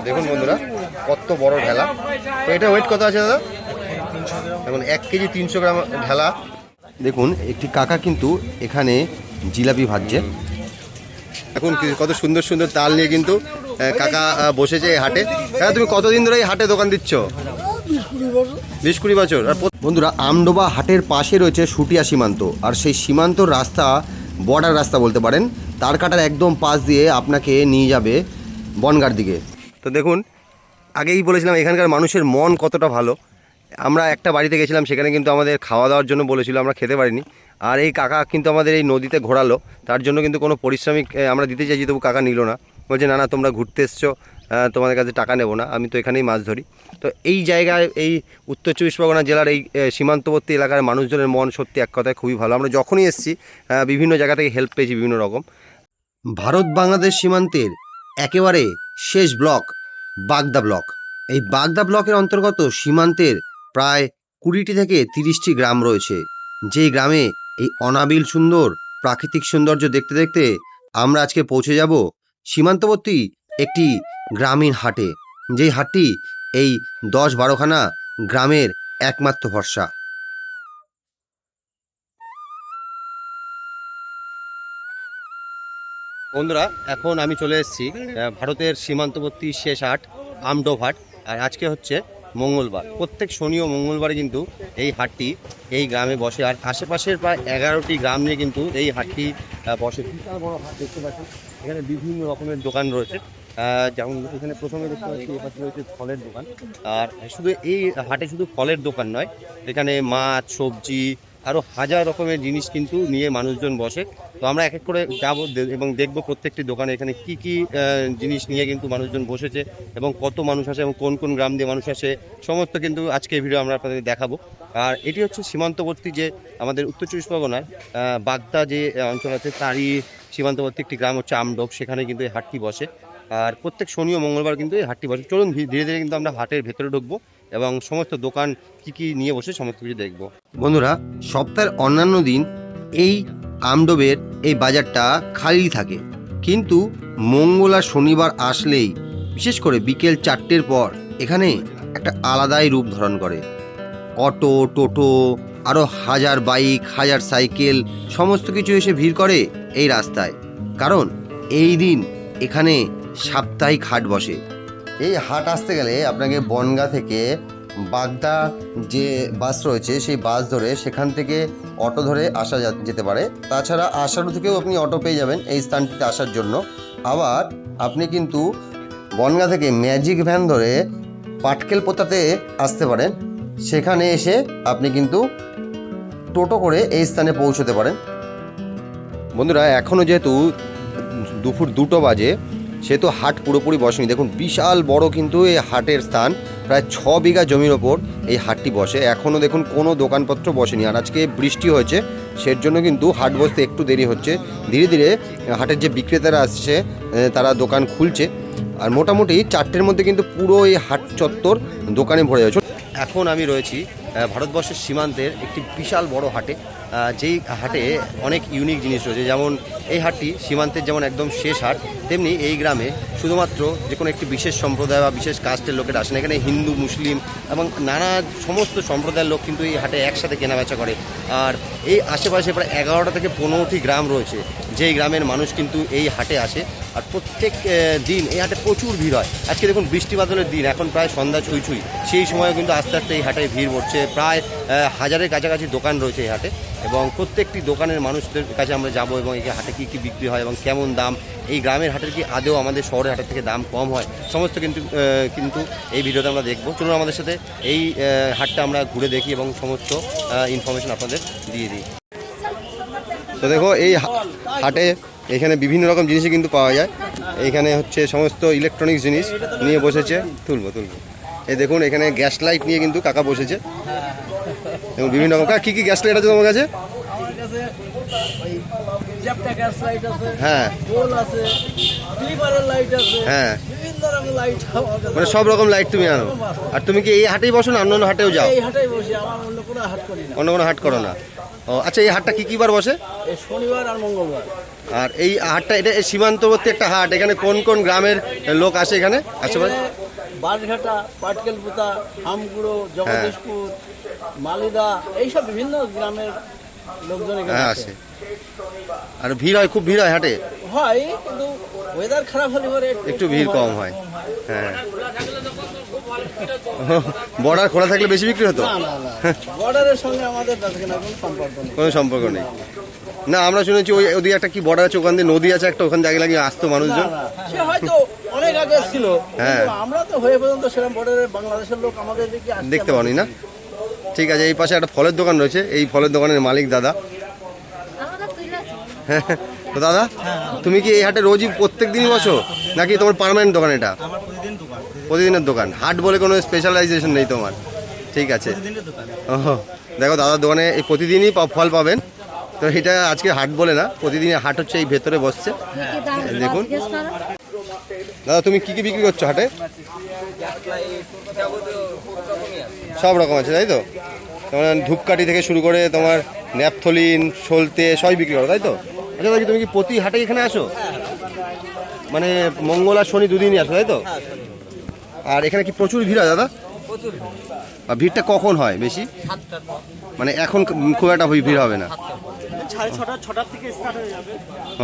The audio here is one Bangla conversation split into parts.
দেখুন বন্ধুরা কত বড় ঢেলা। তো এটা ওয়েট কত আছে দাদা? এখন 1 কেজি 300 গ্রাম ঢেলা। দেখুন একটি কাকা কিন্তু এখানে জিলাপি ভাজছে। এখন কত সুন্দর সুন্দর তাল নিয়ে কিন্তু কাকা বসেছে এই হাটে। কাকা তুমি কতদিন ধরে এই হাটে দোকান দিচ্ছ? 20-20 বছর। আর বন্ধুরা আমডোবা হাটের পাশে রয়েছে শুটিয়া সীমান্ত, আর সেই সীমান্তর রাস্তা বর্ডার রাস্তা বলতে পারেন। তার কাটার একদম পাশ দিয়ে আপনাকে নিয়ে যাবে বনগাঁর দিকে। তো দেখুন আগেই বলেছিলাম এখানকার মানুষের মন কতটা ভালো। আমরা একটা বাড়িতে গেছিলাম, সেখানে কিন্তু আমাদের খাওয়া দাওয়ার জন্য বলেছিল, আমরা খেতে পারিনি। আর এই কাকা কিন্তু আমাদের এই নদীতে ঘোরালো, তার জন্য কিন্তু কোনো পরিশ্রমিক আমরা দিতে চাইছি, তবু কাকা নিল না। বলছে না না তোমরা ঘুরতে এসছো, তোমাদের কাছে টাকা নেবো না, আমি তো এখানেই মাছ ধরি। তো এই জায়গায় এই উত্তর 24 পরগনা জেলার এই সীমান্তবর্তী এলাকার মানুষজনের মন সত্যি এক কথায় খুবই ভালো। আমরা যখনই এসেছি বিভিন্ন জায়গা থেকে হেল্প পেয়েছি বিভিন্ন রকম। ভারত বাংলাদেশ সীমান্তের একেবারে শেষ ব্লক বাগদা ব্লক। এই বাগদা ব্লকের অন্তর্গত সীমান্তের প্রায় 20টি থেকে 30টি গ্রাম রয়েছে, যেই গ্রামে এই অনাবিল সুন্দর প্রাকৃতিক সৌন্দর্য দেখতে দেখতে আমরা আজকে পৌঁছে যাব সীমান্তবর্তী একটি গ্রামীণ হাটে, যেই হাটটি এই 10-12খানা গ্রামের একমাত্র ভরসা। বন্ধুরা এখন আমি চলে এসেছি ভারতের সীমান্তবর্তী শেষ হাট আমডোব হাট। আর আজকে হচ্ছে মঙ্গলবার। প্রত্যেক শনি ও মঙ্গলবারে কিন্তু এই হাটটি এই গ্রামে বসে। আর আশেপাশের প্রায় 11টি গ্রাম নিয়ে কিন্তু এই হাটটি বসে। বিশাল বড় হাট দেখতে পাচ্ছেন। এখানে বিভিন্ন রকমের দোকান রয়েছে, যেমন এখানে প্রথমে দেখতে পাচ্ছি এই পাশে রয়েছে ফলের দোকান। আর শুধু এই হাটে শুধু ফলের দোকান নয়, এখানে মাছ, সবজি, আরও হাজার রকমের জিনিস কিন্তু নিয়ে মানুষজন বসে। তো আমরা এক এক করে যাবো এবং দেখবো প্রত্যেকটি দোকানে এখানে কি কি জিনিস নিয়ে কিন্তু মানুষজন বসেছে এবং কত মানুষ আসে এবং কোন কোন গ্রাম দিয়ে মানুষ আসে, সমস্ত কিন্তু আজকে ভিডিও আমরা আপনাদের দেখাবো। আর এটি হচ্ছে সীমান্তবর্তী যে আমাদের উত্তর 24 পরগনার বাগদা যে অঞ্চল আছে, তারই সীমান্তবর্তী একটি গ্রাম হচ্ছে আমডোব, সেখানে কিন্তু এই হাটটি বসে। আর প্রত্যেক শনি ও মঙ্গলবার কিন্তু এই হাটটি বসে। চলুন ধীরে ধীরে কিন্তু আমরা হাটের ভেতরে ঢুকবো এবং সমস্ত দোকান কি কি নিয়ে বসে সমস্ত কিছু দেখবো। বন্ধুরা সপ্তাহের অন্যান্য দিন এই আমডোবের এই বাজারটা খালি থাকে, কিন্তু মঙ্গল আর শনিবার আসলেই বিশেষ করে বিকেল 4টের পর এখানে একটা আলাদাই রূপ ধারণ করে। অটো, টোটো, আরও হাজার বাইক, হাজার সাইকেল সমস্ত কিছু এসে ভিড় করে এই রাস্তায়, কারণ এই দিন এখানে সাপ্তাহিক হাট বসে। এই হাট আসতে গেলে আপনাকে বনগাঁ থেকে বাগদা যে বাস রয়েছে সেই বাস ধরে সেখান থেকে অটো ধরে আসা যেতে পারে। তাছাড়া আশারু থেকেও আপনি অটো পেয়ে যাবেন এই স্থানটিতে আসার জন্য। আবার আপনি কিন্তু বনগাঁ থেকে ম্যাজিক ভ্যান ধরে পাটকেল পোতাতে আসতে পারেন, সেখানে এসে আপনি কিন্তু টোটো করে এই স্থানে পৌঁছতে পারেন। বন্ধুরা এখনও যেহেতু দুপুর 2টো বাজে, সেহেতু হাট পুরোপুরি বসেনি। দেখুন বিশাল বড় কিন্তু এই হাটের স্থান, প্রায় 6 বিঘা জমির ওপর এই হাটটি বসে। এখনও দেখুন কোনো দোকানপত্র বসেনি। আর আজকে বৃষ্টি হয়েছে, সের জন্য কিন্তু হাট বসতে একটু দেরি হচ্ছে। ধীরে ধীরে হাটের যে বিক্রেতারা আসছে তারা দোকান খুলছে। আর মোটামুটি 4টের মধ্যে কিন্তু পুরো এই হাট চত্বর দোকানে ভরে যাচ্ছে। এখন আমি রয়েছি ভারতবর্ষের সীমান্তের একটি বিশাল বড় হাটে, যেই হাটে অনেক ইউনিক জিনিস রয়েছে। যেমন এই হাটটি সীমান্তের যেমন একদম শেষ হাট, তেমনি এই গ্রামে শুধুমাত্র যে কোনো একটি বিশেষ সম্প্রদায় বা বিশেষ কাস্টের লোকেরা আসেন। এখানে হিন্দু, মুসলিম এবং নানা সমস্ত সম্প্রদায়ের লোক কিন্তু এই হাটে একসাথে কেনাবেচা করে। আর এই আশেপাশে প্রায় 11টা থেকে 15টি গ্রাম রয়েছে, যেই গ্রামের মানুষ কিন্তু এই হাটে আসে। আর প্রত্যেক দিন এই হাটে প্রচুর ভিড় হয়। আজকে দেখুন বৃষ্টি বাদলের দিন, এখন প্রায় সন্ধ্যা ছুঁই ছুঁই, সেই সময় কিন্তু আস্তে আস্তে এই হাটে ভিড় পড়ছে। প্রায় 1000-এর কাছাকাছি দোকান রয়েছে এই হাটে, এবং প্রত্যেকটি দোকানের মানুষদের কাছে আমরা যাব এবং এই হাটে কী কী বিক্রি হয় এবং কেমন দাম, এই গ্রামের হাটের কি আদেও আমাদের শহরের হাটের থেকে দাম কম হয়, সমস্ত কিন্তু এই ভিডিওতে আমরা দেখবো। চলুন আমাদের সাথে এই হাটটা আমরা ঘুরে দেখি এবং সমস্ত ইনফরমেশন আপনাদের দিয়ে দিই। তো দেখো এই হাটে এখানে বিভিন্ন রকম জিনিসই কিন্তু পাওয়া যায়। এইখানে হচ্ছে সমস্ত ইলেকট্রনিক্স জিনিস নিয়ে বসেছে। তুলবো এই দেখুন এখানে গ্যাস লাইট নিয়ে কিন্তু কাকা বসেছে এবং বিভিন্ন রকম। কী কী গ্যাস লাইট আছে তোমার কাছে? হ্যাঁ হ্যাঁ, মানে সব রকম লাইট তুমি আনো। আর তুমি কি এই হাটেই বসো না অন্য হাটেও যাও? অন্য কোনো হাট করো না? ও আচ্ছা, এই হাটটা কি বার বসে? এই শনিবার আর মঙ্গলবার। আর এই হাটটা এটা সীমান্তবর্তী একটা হাট, এখানে কোন কোন গ্রামের লোক আসে এখানে আশেপাশে? বাঁশঘাটা, পাটকেলপুতা, হামগুড়ো, জগদীশপুর, মালিদা, এইসব বিভিন্ন গ্রামের লোকজন এখানে আসে। আর ভিড় হয়, খুব ভিড় হয় হাটে? হয়, কিন্তু ওয়েদার খারাপ হলে পরে একটু ভিড় কম হয়। হ্যাঁ, বর্ডার খোলা থাকলে বেশি বিক্রি হতো? না না না, বর্ডারের সঙ্গে আমাদের বেচাকেনার কোনো সম্পর্ক নেই। কোনো সম্পর্ক নেই না, আমরা শুনেছি ওই ওদিকে একটা কি বর্ডার আছে, ওখান দিয়ে নদী আছে একটা, ওখান থেকে লাগিয়ে আসতো মানুষজন। সে হয়তো অনেক আগে ছিল, হ্যাঁ, কিন্তু আমরা তো হয়ে পর্যন্ত সেরকম বর্ডারে বাংলাদেশের লোক আমাদের দিকে দেখতে পাওনি না। ঠিক আছে, এই পাশে একটা ফলের দোকান রয়েছে, এই ফলের দোকানের মালিক দাদা। তো দাদা, তুমি কি এই হাটে রোজই প্রত্যেক দিনই বসো নাকি তোমার পার্মানেন্ট দোকান এটা? প্রতিদিনের দোকান, হাট বলে কোনো স্পেশালাইজেশন নেই তোমার? ঠিক আছে। ও দেখো, দাদার দোকানে এই প্রতিদিনই ফল পাবেন। তো এটা আজকে হাট বলে না, প্রতিদিনই হাট হচ্ছে, এই ভেতরে বসছে। দেখুন দাদা, তুমি কি কি বিক্রি করছো হাটে? সব রকম আছে তাই তো? তোমার ধূপকাঠি থেকে শুরু করে তোমার ন্যাপথলিন, সলতে সবই বিক্রি করো তাই তো? আচ্ছা দাদা, তুমি কি প্রতি হাটে এখানে আসো? মানে মঙ্গল আর শনি দুদিনই আসো তাই তো? আর এখানে কি প্রচুর ভিড় হয় দাদা? আর ভিড়টা কখন হয় বেশি? মানে এখন খুব একটা ভিড় হবে না? 6:30 থেকে স্টার্ট হয়ে যাবে।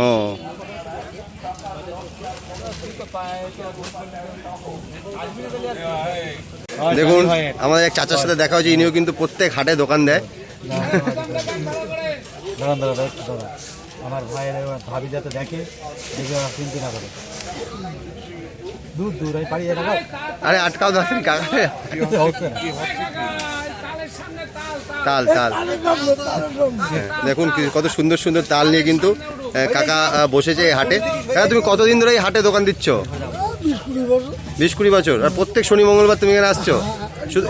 ও দেখুন, আমাদের এক চাচার সাথে দেখা হয়েছে, ইনিও কিন্তু প্রত্যেক হাটে দোকান দেয়। আমার ভাইয়ের ভাবি যাতে দেখে চিন্তা না করে, দূর দূর আমি পাড়িয়ে রাখো। আরে আটকাও দাদা, কাকা তাল তাল দেখুন কত সুন্দর সুন্দর তাল নিয়ে কিন্তু কাকা বসেছে এই হাটে। হ্যাঁ, তুমি কতদিন ধরে এই হাটে দোকান দিচ্ছ? 20-20 বছর। আর প্রত্যেক শনি মঙ্গলবার তুমি এখানে আসছো? শুধু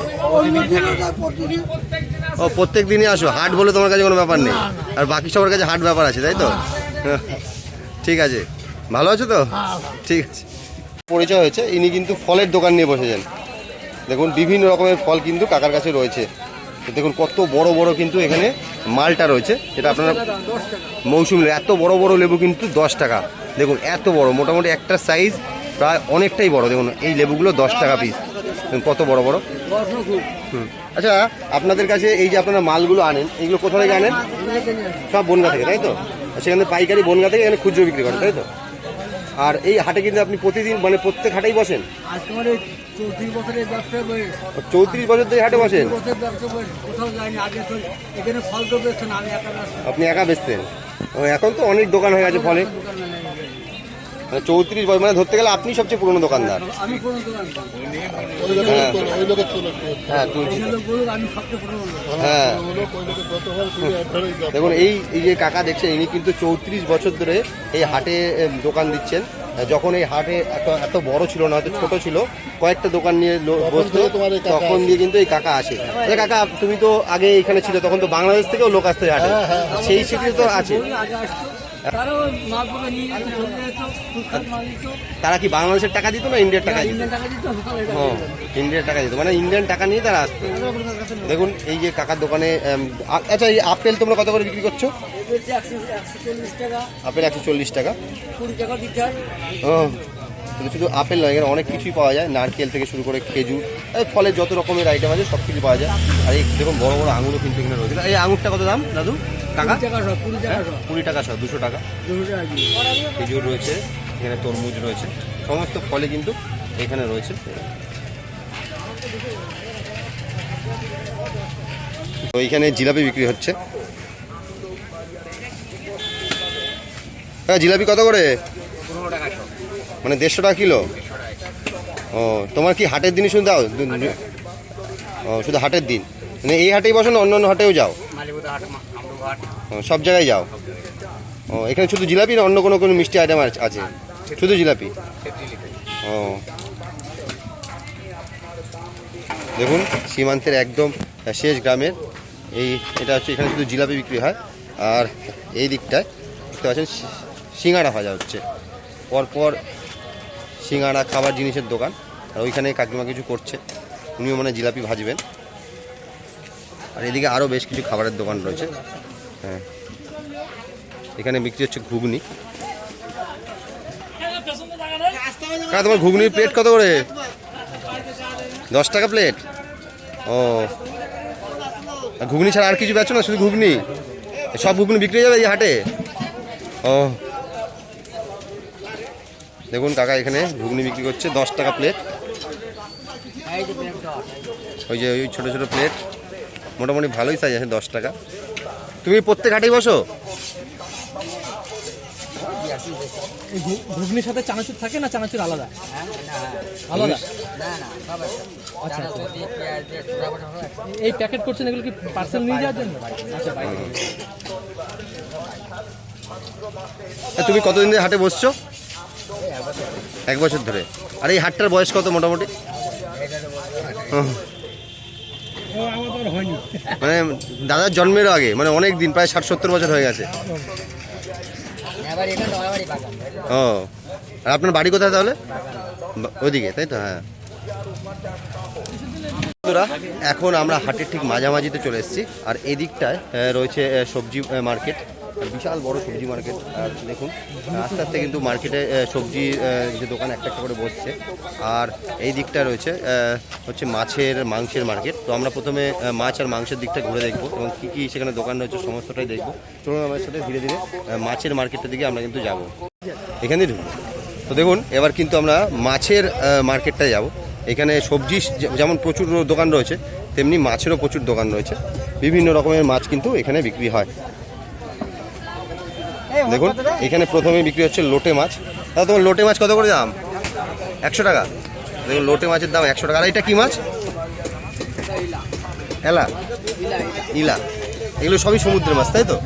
ও প্রত্যেক দিনই আসো? হাট বলে তোমার কাছে কোনো ব্যাপার নেই, আর বাকি সবার কাছে হাট ব্যাপার আছে তাই তো? ঠিক আছে, ভালো আছো তো? ঠিক আছে। পরিচয় হয়েছে, ইনি কিন্তু ফলের দোকান নিয়ে বসেছেন। দেখুন বিভিন্ন রকমের ফল কিন্তু কাকার কাছে রয়েছে। দেখুন কত বড় বড় কিন্তু এখানে মালটা রয়েছে, এটা আপনারা মৌসুমি এত বড় বড় লেবু কিন্তু 10 টাকা। দেখুন এত বড়, মোটামুটি একটা সাইজ প্রায় অনেকটাই বড়। দেখুন এই লেবুগুলো 10 টাকা পিস, কত বড় বড়। আচ্ছা, আপনাদের কাছে এই যে আপনারা মালগুলো আনেন, এইগুলো কোথা থেকে আনেন? সব বনগা থেকে তাই তো? সেখানে পাইকারি বনগা থেকে এখানে খুচরো বিক্রি করেন তাই তো? আর এই হাটে কিন্তু আপনি প্রতিদিন মানে প্রত্যেক হাটেই বসেন? 34 বছর ধরে হাটে বসেন? আপনি একা বেচতেন? এখন তো অনেক দোকান হয়ে গেছে ফলে। 34 বছর মানে ধরতে গেলে আপনি সবচেয়ে পুরনো দোকানদার। হ্যাঁ, দেখুন এই যে কাকা দেখছেন, ইনি কিন্তু 34 বছর ধরে এই হাটে দোকান দিচ্ছেন। যখন এই হাটে এত বড় ছিল না, হয়তো ছোট ছিল, কয়েকটা দোকান নিয়ে বসতো, তখন দিয়ে কিন্তু এই কাকা আসে। কাকা, তুমি তো আগে এখানে ছিল, তখন তো বাংলাদেশ থেকেও লোক আসতো হাটে, সেই স্মৃতি তো আছে? তারা কি বাংলাদেশের টাকা দিত না ইন্ডিয়ার টাকা দিত? হ্যাঁ, ইন্ডিয়ার টাকা দিত, মানে ইন্ডিয়ান টাকা নিয়ে তারা আসতো। দেখুন এই যে কাকার দোকানে, আচ্ছা এই আপেল তোমরা কত করে বিক্রি করছো? আপেল 140 টাকা। ও শুধু আপেল নয়, এখানে অনেক কিছুই পাওয়া যায়, নারকেল থেকে শুরু করে খেজুর, ফলের যত রকমের আইটেম আছে সব কিছু পাওয়া যায়। আর এই দেখুন বড় বড় আঙুরও কিন্তু এখানে রয়েছে। এই আঙুরটা কত দাম দাদু কাকা? 20 টাকা সব, 200 টাকা। খেজুর রয়েছে এখানে, তরমুজ রয়েছে, সমস্ত ফলে কিন্তু এখানে রয়েছে। তো এইখানে জিলাপি বিক্রি হচ্ছে। হ্যাঁ, জিলাপি কত করে? 15 টাকা, মানে 150 টাকা কিলো। ও, তোমার কি হাটের দিনই শুধু দাও? ও, শুধু হাটের দিন? মানে এই হাটেই বসো না অন্য অন্য হাটেও যাও? সব জায়গায় যাও। ও, এখানে শুধু জিলাপি না অন্য কোনো কোনো মিষ্টি আইটেম আছে? শুধু জিলাপি। ও, দেখুন সীমান্তের একদম শেষ গ্রামের এটা হচ্ছে, এখানে শুধু জিলাপি বিক্রি হয়। আর এই দিকটায় দেখতে পাচ্ছেন সিঙ্গাড়া ভাজা হচ্ছে, পরপর সিঙ্গাড়া খাবার জিনিসের দোকান। আর ওইখানে কাকিমা কিছু করছে, উনিও মানে জিলাপি ভাজবেন। আর এদিকে আরও বেশ কিছু খাবারের দোকান রয়েছে। হ্যাঁ, এখানে বিক্রি হচ্ছে ঘুগনি। তোমার ঘুগনির প্লেট কত করে? 10 টাকা প্লেট। ও, ঘুগনি ছাড়া আর কিছু বেচো না, শুধু ঘুগনি? সব ঘুগনি বিক্রি হয়ে যাবে এই হাটে? ও, দেখুন কাকা এখানে ঘুগনি বিক্রি করছে 10 টাকা প্লেট। ওই যে ওই ছোটো ছোটো প্লেট, মোটামুটি ভালোই সাইজ আছে, 10 টাকা। তুমি প্রত্যেক হাটেই বসো? ঘুগনির সাথে চানাচুর থাকে না, চানাচুর আলাদা? আলাদা। আচ্ছা, এই প্যাকেট করছেন এগুলো কি পার্সেল নিয়ে যাওয়ার জন্য? আচ্ছা, তুমি কতদিন ধরে হাটে বসছো? 1 বছর ধরে। আর এই হাটটার বয়স কত মোটামুটি? মানে দাদার জন্মের আগে, মানে অনেক দিন, প্রায় 60-70 বছর হয়ে গেছে। ও, আর আপনার বাড়ি কোথায় তাহলে? ওইদিকে, তাই তো? হ্যাঁ। এখন আমরা হাটের ঠিক মাঝামাঝিতে চলে এসেছি। আর এদিকটায় রয়েছে সবজি মার্কেট, বিশাল বড় সবজি মার্কেট। আর দেখুন আস্তে আস্তে কিন্তু মার্কেটে সবজি যে দোকান একটা একটা করে বসছে। আর এই দিকটা রয়েছে হচ্ছে মাংসের মার্কেট। তো আমরা প্রথমে মাছ আর মাংসের দিকটা ঘুরে দেখবো এবং কী কী সেখানে দোকান রয়েছে সমস্তটাই দেখবো। চলুন আমার সাথে ধীরে ধীরে মাছের মার্কেটের দিকে আমরা কিন্তু যাব। এখানেই ঢুকবো। তো দেখুন এবার কিন্তু আমরা মাছের মার্কেটটায় যাব। এখানে সবজি যেমন প্রচুর দোকান রয়েছে, তেমনি মাছেরও প্রচুর দোকান রয়েছে। বিভিন্ন রকমের মাছ কিন্তু এখানে বিক্রি হয়। দেখুন এখানে প্রথমে বিক্রি হচ্ছে লোটে মাছ। দাদা তোমার লোটে মাছ কত করে দাম? 100 টাকা। দেখুন লোটে মাছের দাম 100 টাকা। আর এটা কী মাছ? এলা, ইলা। এগুলো সবই সমুদ্রের মাছ, তাই তো?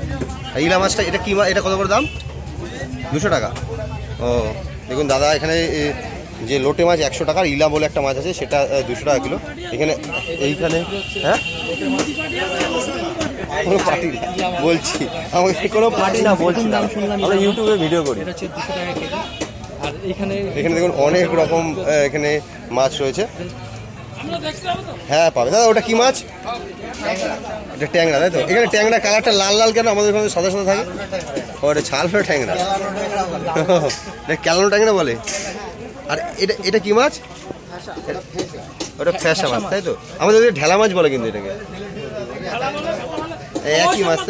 ইলা মাছটা এটা কী মাছ? এটা কত করে দাম? 200 টাকা। ও, দেখুন দাদা এখানে যে লোটে মাছ 100 টাকার, ইলা বলে একটা মাছ আছে সেটা 200 টাকা কিলো। এইখানে হ্যাঁ, কোনো পার্টি বলছি, আমাকে কোনো পার্টি না বলছি, আমরা ইউটিউবে ভিডিও করি। আর এখানে দেখুন অনেক রকম এখানে মাছ রয়েছে। হ্যাঁ পাবে। দাদা ওটা কি মাছ? এটা ট্যাংরা, তাই তো? এখানে ট্যাংরা কালারটা লাল লাল কেন? আমাদের ওখানে সাদা সাদা থাকে। ওটা ছাল ফেলে ট্যাংরা, ক্যালানো ট্যাংরা বলে। আর এটা কি মাছ? ওটা ফ্যাসা মাছ, তাই তো? আমাদের ঢেলা মাছ বলে কিন্তু এটাকে। একই মাছ।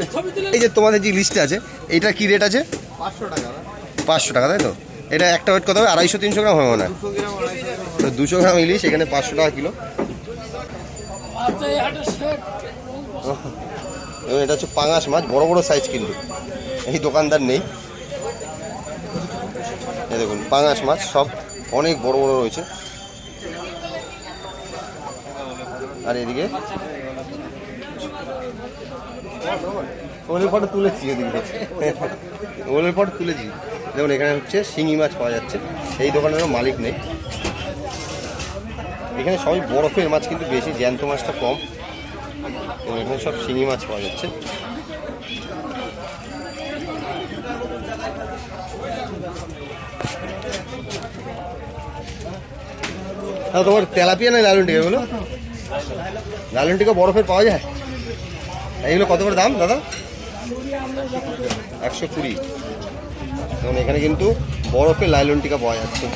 এই যে তোমাদের যে লিস্টে আছে, এটা কি রেট আছে? 500 টাকা, তাই তো? এটা একটা ওয়েট কত হবে? 250-300 গ্রাম হবে না? 200 গ্রাম ইলিশ এখানে 500 টাকা কিলো। এটা হচ্ছে পাঙাশ মাছ, বড় বড় সাইজ কিন্তু। এই দোকানদার নেই। এই দেখুন পাঙাশ মাছ সব অনেক বড় বড় রয়েছে। আর এদিকে ওলের ফটো তুলেছি, এদিকে ওলের ফটো তুলেছি। দেখুন এখানে হচ্ছে শিঙি মাছ পাওয়া যাচ্ছে। এই দোকানেরও মালিক নেই। এখানে সবই বরফের মাছ কিন্তু বেশি, জ্যান্ত মাছটা কম। এবং এখানে সব শিঙি মাছ পাওয়া যাচ্ছে। তোমার তেলাপিয়া না লালুনটিকা? এগুলো লালুনটিকা বরফের পাওয়া যায়? এইগুলো কত করে দাম দাদা? 120। এবং এখানে কিন্তু বরফের লালুনটিকা পাওয়া যাচ্ছে।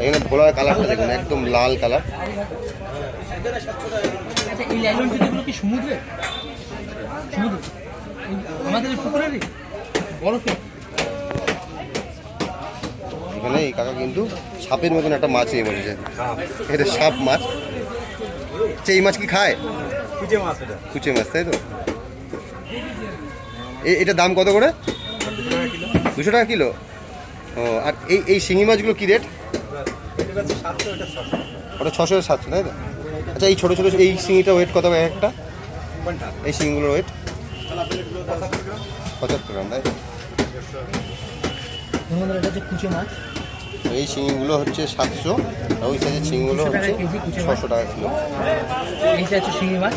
এখানে ভোলার কালারটা দেখুন, একদম লাল কালার। এই লাইলনটিগুলো কি সমুদ্রে? আমাদের পুকুরেরই বরফে? এখানে এই কাকা কিন্তু সাপের মতন একটা মাছ নিয়ে বসেছে। এটা সাপ মাছ। এই মাছ কি খায়? কুচে মাছ, তাই তো? এটা দাম কত করে? 200 টাকা কিলো। ও, আর এই শিঙি মাছগুলো কি রেট? ওটা 600-700, তাই তো? আচ্ছা এই ছোটো ছোটো এই শিঙিটা ওয়েট কত হবে একটা? এই শিঙিগুলোর ওয়েট 75 গ্রাম, তাই তো? এটা হচ্ছে কুচে মাছ। এই শিঙিগুলো হচ্ছে 700, আর ওই সাইজের শিঙিগুলো হচ্ছে 600 টাকা কিলো। এইটা হচ্ছে শিঙি মাছ।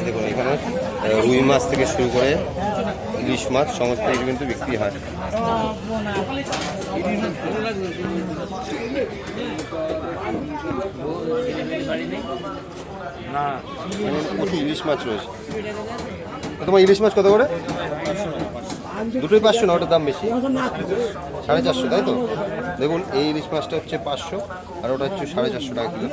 দেখুন এখানে রুই মাছ থেকে শুরু করে ইলিশ মাছ সমস্ত কিছু কিন্তু বিক্রি হয়। প্রচুর ইলিশ মাছ রয়েছে। তো তোমার ইলিশ মাছ কত করে? দুটোই 500 না, ওটার দাম বেশি, 450 তাই তো? দেখুন এই ইলিশ মাছটা হচ্ছে 500 আর ওটা হচ্ছে 450 টাকা কিলো।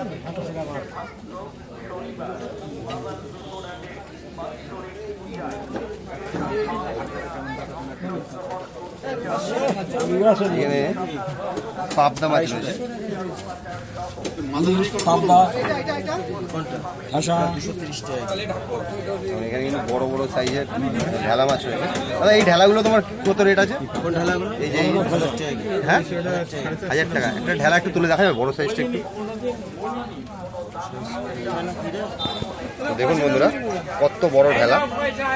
এখানে পাবদা মাছ রয়েছে। এখানে কিন্তু বড় বড় সাইজের ঢেলা মাছ রয়েছে। দাদা এই ঢেলাগুলো তোমার কত রেট আছে? এই যে হ্যাঁ 1000 টাকা একটা ঢেলা। একটু তুলে দেখা যাবে বড় সাইজটা একটু? দেখুন বন্ধুরা কত বড় ঢেলা।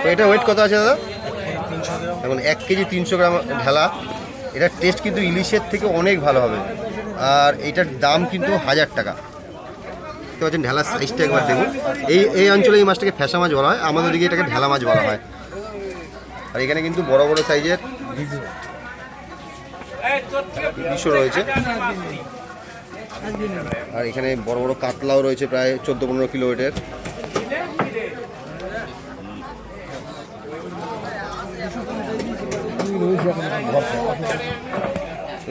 তো এটা ওয়েট কত আছে দাদা? এখন 1 কেজি 300 গ্রাম ঢেলা। এটার টেস্ট কিন্তু ইলিশের থেকে অনেক ভালো হবে, আর এটার দাম কিন্তু 1000 টাকা। দেখতে পাচ্ছেন ঢেলার সাইজটা একবার দেখুন। এই অঞ্চলে এই মাছটাকে ফ্যাসা মাছ বলা হয়, আমাদের দিকে এটাকে ঢেলা মাছ বলা হয়। আর এখানে কিন্তু বড় বড় সাইজের ইলিশও রয়েছে, আর এখানে বড় বড় কাতলাও রয়েছে প্রায় 14-15 কিলো ওয়েটের।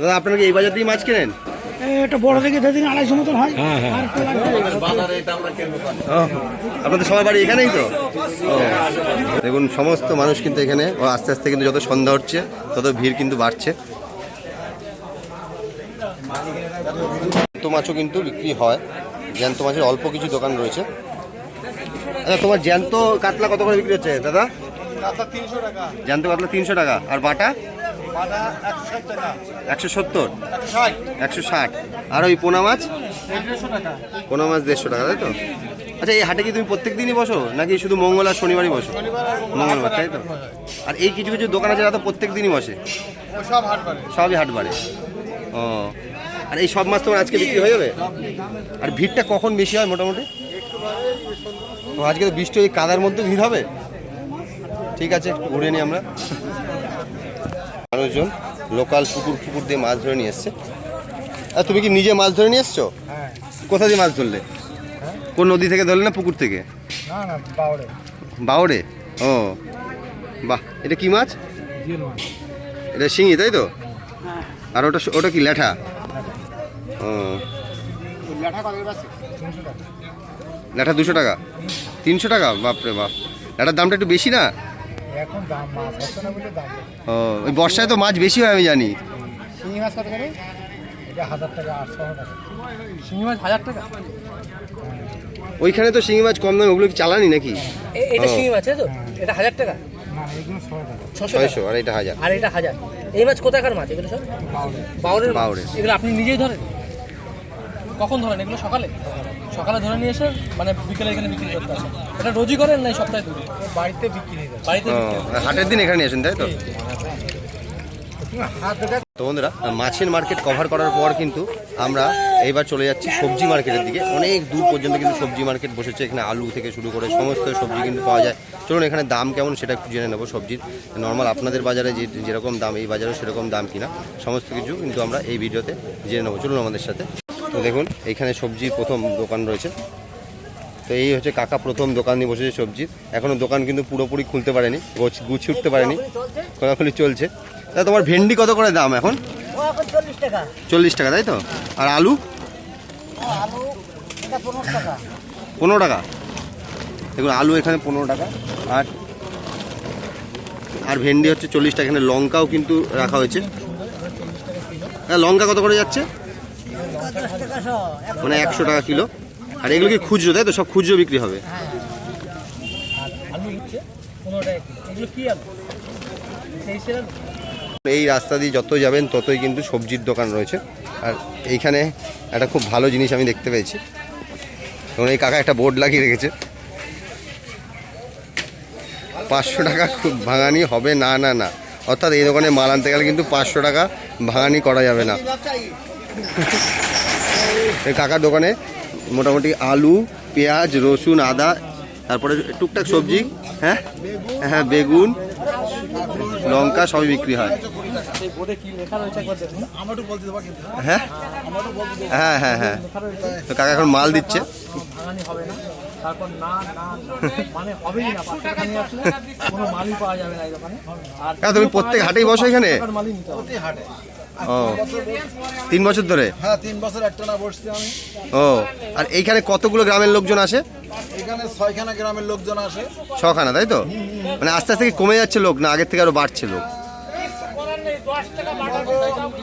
দাদা আপনারা কি এই বাজার দিয়ে মাছ কেনেন? এটা বড় থেকে দিন 250 মতন হয়। আপনাদের সবার বাড়ি এখানেই তো? দেখুন সমস্ত মানুষ কিন্তু এখানে আস্তে আস্তে কিন্তু যত সন্ধ্যা হচ্ছে তত ভিড় কিন্তু বাড়ছে। জ্যান্ত মাছও কিন্তু বিক্রি হয়, জ্যান্ত মাছের অল্প কিছু দোকান রয়েছে। আচ্ছা তোমার জ্যান্ত কাতলা কত করে বিক্রি হচ্ছে দাদা? জ্যান্ত কাতলা 300 টাকা, আর বাটা 170, 160, আর ওই পোনা মাছ? পোনা মাছ 150 টাকা, তাই তো? আচ্ছা এই হাটে কি তুমি প্রত্যেক দিনই বসো নাকি শুধু মঙ্গল আর শনিবারই বসো? মঙ্গলবার, তাই তো? আর এই কিছু কিছু দোকান আছে যারা তো প্রত্যেক দিনই বসে? সবই হাট বাড়ে। ও, আর এই সব মাছ তোমার আজকে বিক্রি হয়ে যাবে? আর ভিড়টা কখন বেশি হয় মোটামুটি? ও আজকে তো বৃষ্টি, ওই কাদার মধ্যে ভিড় হবে। ঠিক আছে একটু ঘুরে নিই আমরা। মানুষজন লোকাল পুকুর দিয়ে মাছ ধরে নিয়ে এসছে। আর তুমি কি নিজে মাছ ধরে নিয়ে এসছো? কোথা দিয়ে মাছ ধরলে? কোন নদী থেকে ধরলে না পুকুর থেকে? বাওড়ে। ও বাহ, এটা কি মাছ? এটা শিঙি, তাই তো? আর ওটা কি ল্যাঠা? ও ল্যাঠা 200 টাকা, 300 টাকা? বাপরে বাপ, ল্যাঠার দামটা একটু বেশি না? ও ওই বর্ষায় তো মাছ বেশি হয় আমি জানি। শিঙি মাছ কত করে? এটা 1000 টাকা, 800 টাকা। শিঙি মাছ 1000 টাকা? ওইখানে তো শিঙি মাছ কম দামে, ওগুলো কি চালানি নাকি? এটা শিঙি মাছ তো? এটা 1000 টাকা? না এগুলো 600 টাকা। 600, আর এটা 1000। আর এটা 1000। এই মাছ কোথাকার মাছ এগুলো সব? বাউরের। এগুলো আপনি নিজেই ধরেন? কখন ধরেন এগুলো? সকালে ধরে নিয়ে এসে মানে বিকেলে এখানে বিক্রি করতে আসেন? এটা রোজই করেন না সপ্তাহে দুদিন? বাড়িতে বিক্রি হয়ে যায়। বাড়িতে হাটের দিন এখানে আসেন, তাই তো? তো বন্ধুরা মাছের মার্কেট কভার করার পর কিন্তু আমরা এইবার চলে যাচ্ছি সবজি মার্কেটের দিকে। অনেক দূর পর্যন্ত কিন্তু সবজি মার্কেট বসেছে, এখানে আলু থেকে শুরু করে সমস্ত সবজি কিন্তু পাওয়া যায়। চলুন এখানে দাম কেমন সেটা একটু জেনে নেবো। সবজির নর্মাল আপনাদের বাজারে যেরকম দাম এই বাজারেও সেরকম দাম কিনা সমস্ত কিছু কিন্তু আমরা এই ভিডিওতে জেনে নেবো। চলুন আমাদের সাথে। তো দেখুন এইখানে সবজির প্রথম দোকান রয়েছে। তো এই হচ্ছে কাকা প্রথম দোকান নিয়ে বসেছে সবজির। এখনও দোকান কিন্তু পুরোপুরি খুলতে পারেনি, গুছিয়ে উঠতে পারেনি, খোলাখুলি চলছে। তা তোমার ভেন্ডি কত করে দাম এখন? 40 টাকা। 40 টাকা, তাই তো? আর আলু? আলু এটা 15 টাকা। 15 টাকা। দেখুন আলু এখানে 15 টাকা, আর ভেন্ডি হচ্ছে 40 টাকা। এখানে লঙ্কাও কিন্তু রাখা হয়েছে। লঙ্কা কত করে যাচ্ছে? 10 টাকা শো। মানে 100 টাকা কিলো। আর এগুলো কি খুচরো, তাই তো? সব খুচরো বিক্রি হবে। আলু হচ্ছে 15 টাকা কিলো। এগুলো কি আলু? এই রাস্তা দিয়ে যত যাবেন ততই কিন্তু সবজির দোকান রয়েছে। আর এইখানে একটা খুব ভালো জিনিস আমি দেখতে পেয়েছি, এবং এই কাকা একটা বোর্ড লাগিয়ে রেখেছে 500 টাকা খুব ভাঙানি হবে না না না। অর্থাৎ এই দোকানে মাল আনতে গেলে কিন্তু 500 টাকা ভাঙানি করা যাবে না। এই কাকার দোকানে মোটামুটি আলু, পেঁয়াজ, রসুন, আদা, তারপরে টুকটাক সবজি, হ্যাঁ হ্যাঁ বেগুন, লঙ্কা সবই বিক্রি হয়। হ্যাঁ হ্যাঁ হ্যাঁ হ্যাঁ। তো কাকা এখন মাল দিচ্ছে। তারপর না না মানে হবেই না, 5 টাকা নিয়ে আসলে কোনো মালই পাওয়া যাবে না এই দোকানে। আর হ্যাঁ, তুমি প্রত্যেক হাটেই বসো এখানে? 5 টাকার মালই নিতে হবে। প্রতি হাটে ও 3 বছর ধরে? হ্যাঁ 3 বছর একটা না বসছি আমি। ও আর এইখানে কতগুলো গ্রামের লোকজন আসে? এখানে 6খানা গ্রামের লোকজন আসে। 6খানা, তাই তো? মানে আস্তে আস্তে কি কমে যাচ্ছে লোক, না আগের থেকে আরো বাড়ছে লোক?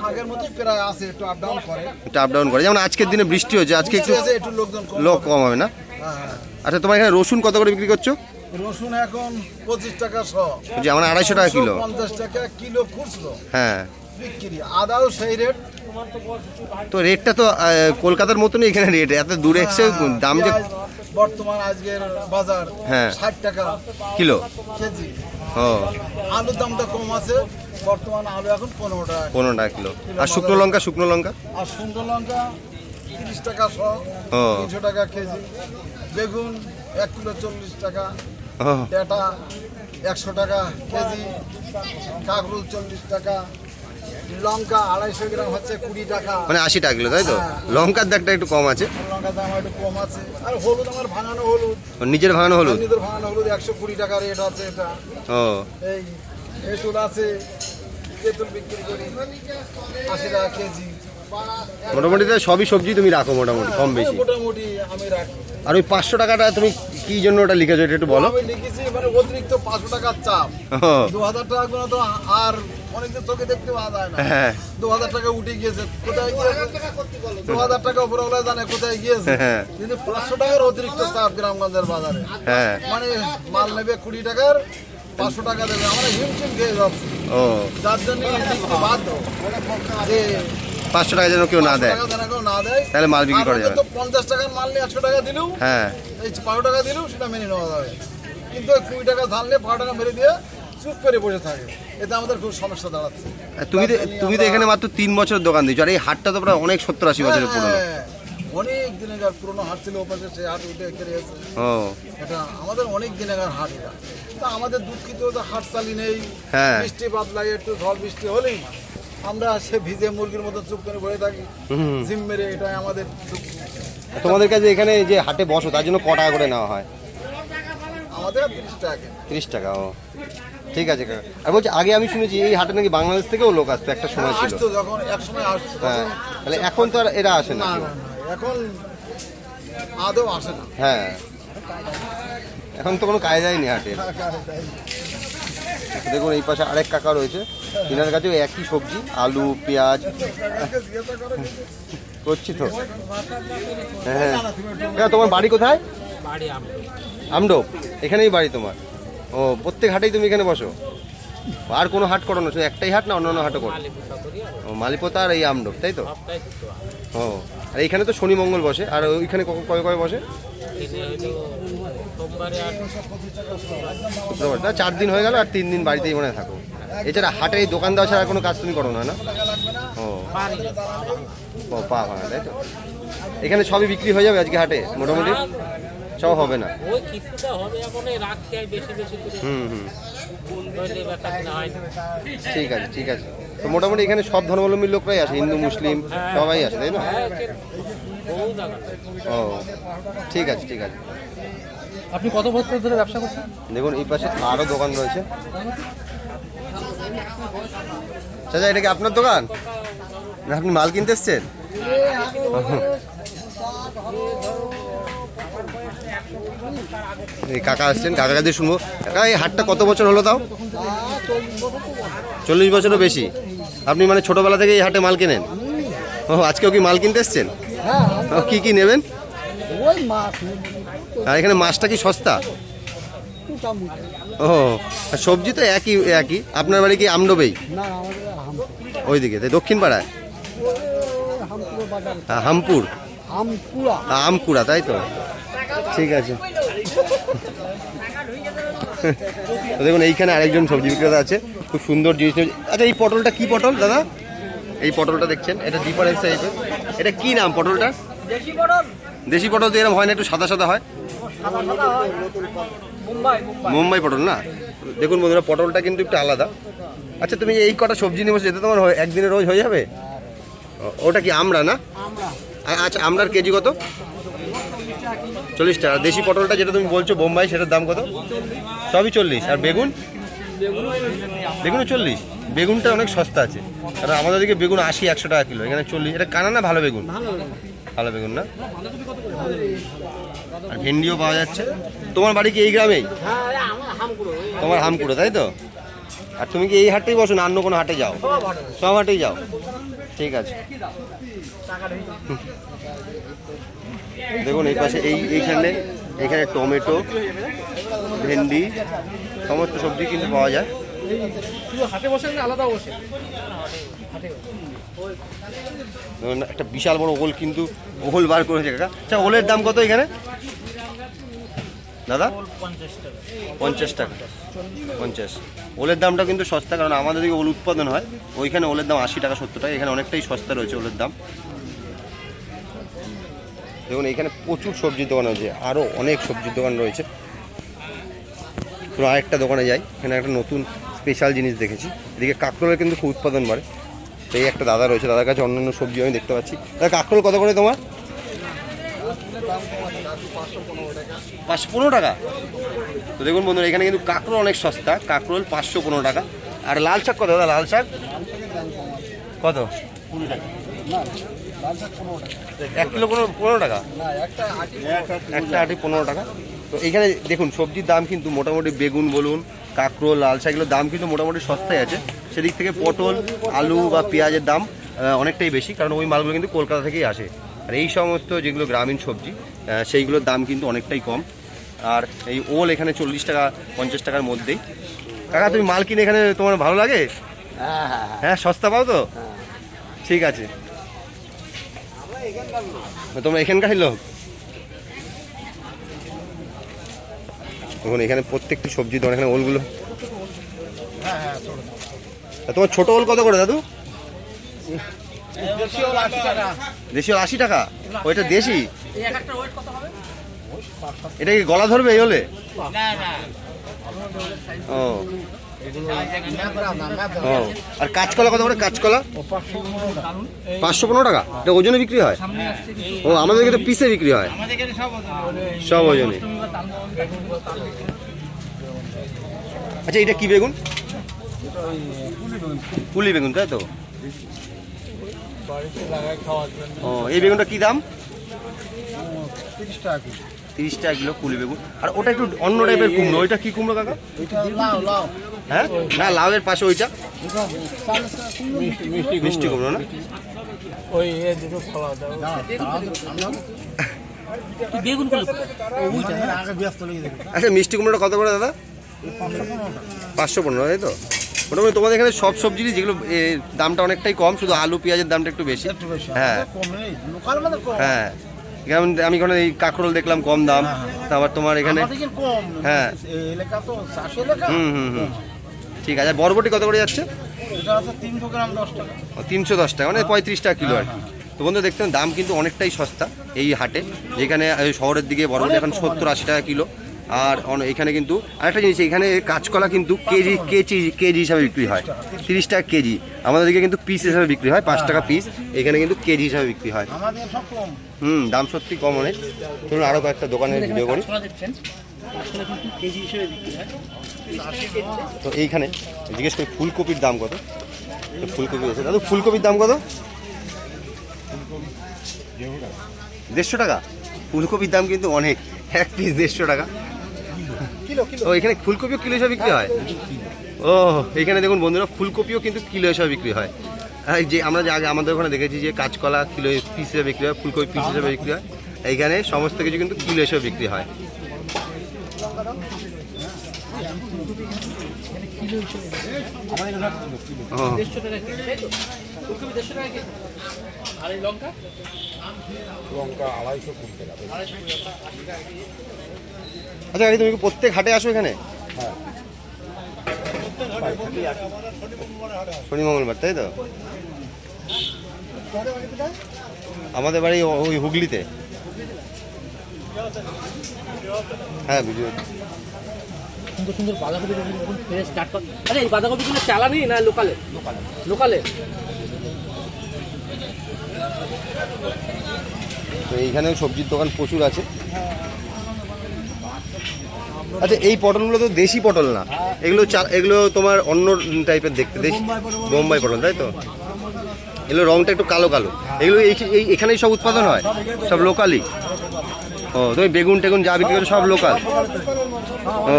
আগের মতোই প্রায় আছে, একটু আপ ডাউন করে। একটু আপ ডাউন করে, যেমন আজকের দিনে বৃষ্টি হচ্ছে, আজকে একটু একটু লোকজন কম লোক কম হবে না? হ্যাঁ। আচ্ছা, তোমার এখানে রসুন কত করে বিক্রি করছো? রসুন এখন 25 টাকা শ, যে আমার 250 টাকা কিলো। 50 টাকা কিলো খুচরো হ্যাঁ, বিক্রি। আদাও সেই রেট। তো রেটটা তো কলকাতার মতনই এখানে রেট, এত দূরে এসে দাম যে। পেঁয়াজ বর্তমান আজকের বাজার হ্যাঁ। 60 টাকা কিলো। কেজি। ও আলুর দামটা কম আছে, বর্তমান আলু এখন 15 টাকা। 15 টাকা কিলো। আর শুকনো লঙ্কা? শুকনো লঙ্কা আর শুকনো লঙ্কা 30 টাকা শ, ও 300 টাকা কেজি। বেগুন 1 কিলো 40 টাকা, ও ডাঁটা 100 টাকা কেজি, কাঁকরোল 40 টাকা, লঙ্কা 250 গ্রাম হচ্ছে 20 টাকা। মানে 80 টাকা কিলো, তাই তো? লঙ্কার দাগটা একটু কম আছে, লঙ্কার দাম একটু কম আছে। আর হলুদ আমার ভাঙানো হলুদ, নিজের ভাঙানো হলুদ। নিজেদের ভাঙানো হলুদ 120 টাকা রেট আছে। এটা ও এই তেঁতুল আছে, তেঁতুল বিক্রি করি 80 টাকা কেজি। মোটামুটি তো সবই সবজি তুমি রাখো মোটামুটি কম বেশি। মোটামুটি আমি রাখি। আর ওই 500 টাকাটা তুমি কি জন্য ওটা লিখেছো, এটা একটু বলো। আমি লিখেছি মানে অতিরিক্ত 500 টাকার চাপ। ও 2000 টাকা করে তো আর অনেকদিন চোখে দেখতে পাওয়া যায় না। হ্যাঁ 2000 টাকা উঠে গিয়েছে, কোথায় গিয়েছে? 2000 টাকা উপরওয়ালা জানে কোথায় গিয়েছে। হ্যাঁ। কিন্তু 500 টাকার অতিরিক্ত চাপ গ্রামগঞ্জের বাজারে। হ্যাঁ মানে মাল নেবে 20 টাকার, 500 টাকা দেবে। আমরা হিমশিম খেয়ে যাচ্ছি, ও যার জন্য লিখতে বাধ্য যে 500 টাকা যেন কেউ না 500 দেয়, টাকা যেন কেউ না দেয়। তাহলে মাল বিক্রি করা আর যাবে তো 50 টাকার মাল নিয়ে 100 টাকা দিলেও, হ্যাঁ এই 12 টাকা দিলেও সেটা মেনে নেওয়া যাবে। কিন্তু ওই 20 টাকা ধানলে 12 টাকা মেরে দিয়ে চুপ করে বসে থাকে, এতে আমাদের খুব সমস্যা দাঁড়াচ্ছে। আর তুমি তো এখানে মাত্র 3 বছর দোকান দিয়েছো, আর এই হাটটা তো প্রায় অনেক 70-80 বছরের পুরনো। হ্যাঁ, অনেক দিনের পুরনো হাট ছিল, ওপাশে সেই হাট উঠে কেড়ে গেছে। ও এটা আমাদের অনেক দিনের হাট। এটা তা আমাদের দুঃখিত তো হাট চালি নেই। হ্যাঁ। বৃষ্টি বাদলাই একটু ঝড় বৃষ্টি হলেই আমরা সে ভিজে মুরগির মতো চুপ করে বসে থাকি, হুম। জিম মেরে। এটাই আমাদের দুঃখ। তোমাদের কাছে এখানে যে হাটে বসো তার জন্য ক টাকা করে নেওয়া হয়? আমাদের 30 টাকা। 30 টাকা। ও ঠিক আছে কাকা। আর বলছি, আগে আমি শুনেছি এই হাটে নাকি বাংলাদেশ থেকেও লোক আসতো, একটা সময় ছিল। আসতো যখন, এক সময় আসতো। হ্যাঁ, তাহলে এখন তো আর এরা আসে না না কেউ। না না, এখন আদৌ আসে না। হ্যাঁ, এখন তো কোনো কায়দাই নেই হাটে। দেখুন এই পাশে আরেক কাকা রয়েছে, তিনার কাছেও একই সবজি, আলু পেঁয়াজ করছি তো। হ্যাঁ হ্যাঁ, তোমার বাড়ি কোথায়? আমডোপ। এখানেই বাড়ি তোমার? ও প্রত্যেক হাটেই তুমি এখানে বসো? আর কোনো হাট করো না, শুধু একটাই হাট না অন্য হাটও করো? ও মালিপোতা আর এই আমডোপ, তাই তো? ও আর এইখানে তো শনি মঙ্গল বসে, আর ওইখানে কবে কবে বসে? শুক্রবার। তা 4 দিন হয়ে গেল, আর 3 দিন বাড়িতেই মনে হয় থাকো। এছাড়া হাটে এই দোকান দেওয়া ছাড়া কোনো কাজ তুমি করো না? না ও ও পা ভাঙা, তাই তো? এখানে সবই বিক্রি হয়ে যাবে আজকে হাটে মোটামুটি? সব হবে না? ওই কিছুটা হবে, এখন রাখতে হয় বেশি বেশি করে, হুম হুম, নইলে বেচা কেনা হয় না। ঠিক আছে ঠিক আছে। তো মোটামুটি এখানে সব ধর্মাবলম্বীর লোকরাই আসে, হিন্দু মুসলিম সবাই আসে, তাই না? বহু জায়গা। ও ঠিক আছে ঠিক আছে। আপনি কত বছর ধরে ব্যবসা করছেন? দেখুন এই পাশে আরও দোকান রয়েছে। চাচা, এটা কি আপনার দোকান না আপনি মাল কিনতে এসছেন? এই কাকা আসছেন, কাকার কাছে শুনবো। কাকা, এই হাটটা কত বছর হলো তাও? 40 বছরও বেশি। আপনি মানে ছোটবেলা থেকে এই হাটে মাল কেনেন? ও আজকেও কি মাল কিনতে এসছেন? ও, কি কি নেবেন? ওই মাছ আর এখানে মাছটা কি সস্তা? ও আর সবজি তো একই একই। আপনার বাড়ি কি আমডোবেই? না আমাদের ওইদিকে, তাই দক্ষিণ পাড়ায়? হামপুর বাজার, হামপুর, হামপুরা। আমকুড়া, তাই তো? ঠিক আছে। তো দেখুন এইখানে আরেকজন সবজি বিক্রেতা আছে, খুব সুন্দর জিনিস। আচ্ছা, এই পটলটা কি পটল দাদা? এই পটলটা দেখছেন, এটা ডিফারেন্স টাইপের। এটা কি নাম পটলটা? দেশি পটল, দেশি পটল তো এরকম হয় না, একটু সাদা সাদা হয়? সাদা সাদা হয়। মুম্বাই মুম্বাই পটল না? দেখুন বন্ধুরা, পটলটা কিন্তু একটু আলাদা। আচ্ছা, তুমি এই কটা সবজি নিয়ে বসে, যেতে তোমার একদিনে রোজ হয়ে যাবে? ওটা কি আমরা না? আমরা আচ্ছা, আমরার কেজি কত? 40 টাকা। দেশি পটলটা যেটা তুমি বলছো বোম্বাই, সেটার দাম কত? সবই 40। আর বেগুন? বেগুনও 40। বেগুনটা অনেক সস্তা আছে, কারণ আমাদের দিকে বেগুন 80-100 টাকা কিলো, এখানে 40। এটা কানা না ভালো বেগুন? ভালো বেগুন না। আর ভেন্ডিও পাওয়া যাচ্ছে। তোমার বাড়ি কি এই গ্রামেই? তোমার হামকুড়ো, তাই তো? আর তুমি কি এই হাটেই বসো না অন্য কোনো হাটে যাও? সব হাটেই যাও, ঠিক আছে। দেখুন এই পাশে এইখানে টমেটো, ভেন্ডি, সমস্ত সবজি কিন্তু পাওয়া যায়। শুধু হাটে বসে না আলাদা বসে? দেখুন একটা বিশাল বড় ওল, কিন্তু ওল বার করেছে কাকা। আচ্ছা, ওলের দাম কত এখানে দাদা? 50 টাকা। 50। ওলের দামটা কিন্তু সস্তা, কারণ আমাদের দিকে ওল উৎপাদন হয়। ওইখানে ওলের দাম 80 টাকা 70 টাকা, এখানে অনেকটাই সস্তা রয়েছে ওলের দাম। দেখুন এখানে প্রচুর সবজির দোকান আছে, আরও অনেক সবজির দোকান রয়েছে। তো আরেকটা দোকানে যাই, এখানে একটা নতুন স্পেশাল জিনিস দেখেছি। এদিকে কাঁকরোলের কিন্তু খুব উৎপাদন বাড়ে। তো এই একটা দাদা রয়েছে, দাদার কাছে অন্যান্য সবজি আমি দেখতে পাচ্ছি। দাদা কাঁকরোল কত করে তোমার? 515 টাকা। তো দেখুন বন্ধুরা, এখানে কিন্তু কাঁকরোল অনেক সস্তা, কাঁকরোল 515 টাকা। আর লাল শাক কত দাদা? লাল শাক কত? 1 কিলো 15 টাকা। একটা আটি 15 টাকা। তো এখানে দেখুন সবজির দাম কিন্তু মোটামুটি, বেগুন বলুন, কাঁকরোল, লাল শাক, এগুলোর দাম কিন্তু মোটামুটি সস্তায় আছে। সেদিক থেকে পটল, আলু বা পেঁয়াজের দাম অনেকটাই বেশি, কারণ ওই মালগুলো কিন্তু কলকাতা থেকেই আসে। আর এই সমস্ত যেগুলো গ্রামীণ সবজি, সেইগুলোর দাম কিন্তু অনেকটাই কম। আর এই ওল এখানে 40 টাকা 50 টাকার মধ্যেই। কাকা তুমি মাল কিনে এখানে তোমার ভালো লাগে? হ্যাঁ, সস্তা পাও তো? ঠিক আছে। তোমরা এখানকারই লোক? দেখুন এখানে প্রত্যেকটি সবজি দোকান, এখানে ওলগুলো। তোমার ছোট ওল কত করে দাদু? দেশি ওল 80 টাকা। ওইটা দেশি? এটা কি গলা ধরবে এই হলে? ও, আর কাঁচকলা কত করে? কাঁচকলা 515 টাকা। এটা ওজনে বিক্রি হয়? ও, আমাদের এখানে পিসে বিক্রি হয়, সব ওজনে। আচ্ছা, এটা কি বেগুন? পুলি বেগুন, তাই তো? ও, এই বেগুনটা কি দাম? 30 টাকা কিলো পুলি বেগুন। আর ওটা একটু অন্য টাইপের কুমড়ো, ওইটা কি কুমড়ো কাকা? হ্যাঁ, না লাউয়ের পাশে ওইটা মিষ্টি কুমড়ো না? আচ্ছা, মিষ্টি কুমড়োটা কত করে দাদা? 515, তাই তো? মোটামুটি তোমাদের এখানে সব সবজিরই যেগুলো দামটা অনেকটাই কম, শুধু আলু পেঁয়াজের দামটা একটু বেশি। হ্যাঁ হ্যাঁ, যেমন আমি এখানে এই কাঁকরোল দেখলাম কম দাম, তারপর তোমার এখানে হ্যাঁ হুম, ঠিক আছে। বরবটি কত করে যাচ্ছে? 310 টাকা, মানে 35 টাকা কিলো আর কি। তো বন্ধু দেখতেন দাম কিন্তু অনেকটাই সস্তা এই হাটে, যেখানে শহরের দিকে বরবটি এখন 70-80 টাকা কিলো। আর এখানে কিন্তু আরেকটা জিনিস, এখানে কাঁচকলা কিন্তু কেজি হিসাবে বিক্রি হয়, 30 টাকা কেজি। আমাদের দিকে কিন্তু পিস হিসাবে বিক্রি হয়, 5 টাকা পিস। এখানে কিন্তু কেজি হিসাবে বিক্রি হয়। দাম সত্যি কম অনেক। ধরুন আরও কয়েকটা দোকানের ভিডিও করি। তো এইখানে জিজ্ঞেস করি ফুলকপির দাম কত? ফুলকপি আছে দাদু, ফুলকপির দাম কত? 150 টাকা। ফুলকপির দাম কিন্তু অনেক, এক পিস 150 টাকা। ও, এখানে ফুলকপিও কিলো হিসাবে বিক্রি হয়? ও, এখানে দেখুন বন্ধুরা, ফুলকপিও কিন্তু কিলো হিসাবে বিক্রি হয়। আর যে আমরা যে আগে আমাদের ওখানে দেখেছি যে কাঁচকলা কিলো পিস হিসেবে বিক্রি হয়, ফুলকপি পিস হিসেবে বিক্রি হয়, এইখানে সমস্ত কিছু কিন্তু কিলো হিসেবে বিক্রি হয়। আচ্ছা, তুমি কি প্রত্যেক হাটে আসো এখানে? শনি মঙ্গলবার, তাই তো? আমাদের বাড়ি ওই হুগলিতে। হ্যাঁ, ভিডিও। সুন্দর সুন্দর বাঁধাকপি ফ্রেশ টাটকা। আচ্ছা, এই বাঁধাকপিগুলো চালানি না লোকালে? লোকালে। তো এইখানেও সবজির দোকান প্রচুর আছে। আচ্ছা এই পটলগুলো তো দেশি পটল না, এগুলো তোমার অন্য টাইপের দেখতে, দেশি বোম্বাই পটল তাই তো? এগুলো রংটা একটু কালো কালো, এগুলো এখানেই সব উৎপাদন হয়, সব লোকালি? ও তুমি বেগুন টেগুন যা বিক্রি করো সব লোকাল? ও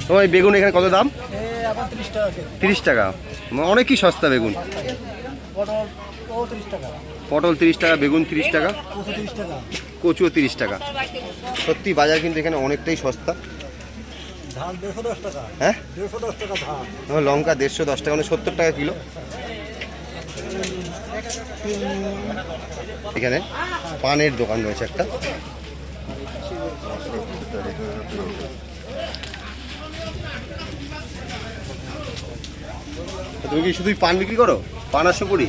তোমার এই বেগুন এখানে কত দাম? এখন 30 টাকা কেজি। 30 টাকা, অনেকই সস্তা বেগুন। পটল 30 টাকা, পটল 30 টাকা, বেগুন 30 টাকা, 30 টাকা, কচুও 30 টাকা। সত্যি বাজার কিন্তু এখানে অনেকটাই সস্তা। ধান 110 টাকা, হ্যাঁ 110 টাকা ধান। আমার লঙ্কা 110 টাকা, মানে 70 টাকা কিলো। এখানে পানের দোকান রয়েছে একটা। তুমি কি শুধুই পান বিক্রি করো? পান আর সুপুরি?